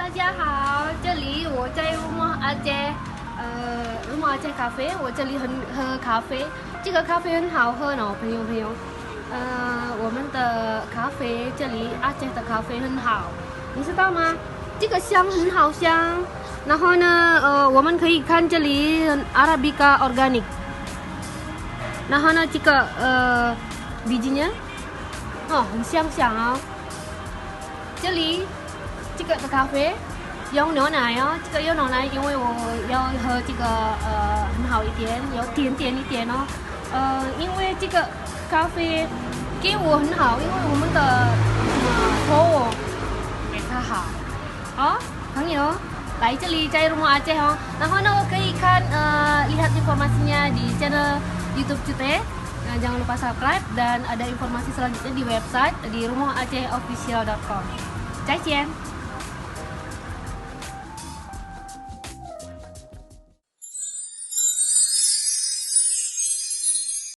大家好，这里我在rumah Aceh咖啡，我这里喝咖啡，这个咖啡很好喝呢，朋友。我们的咖啡这里阿杰的咖啡很好，你知道吗？这个香很好香。然后呢，我们可以看这里 Arabica organic。然后呢，这个bijinya，很香哦。这里这个的咖啡有牛奶哦，这个有牛奶，因为我要喝这个很好一点，有甜一点哦。因为这个咖啡给我很好，因为我们的头给它好。朋友来这里在rumah Aceh哦，然后呢可以看lihat informasinya di channel YouTube Cute. Jangan lupa subscribe dan ada informasi selanjutnya di website di rumahacehofficial.com. 再见。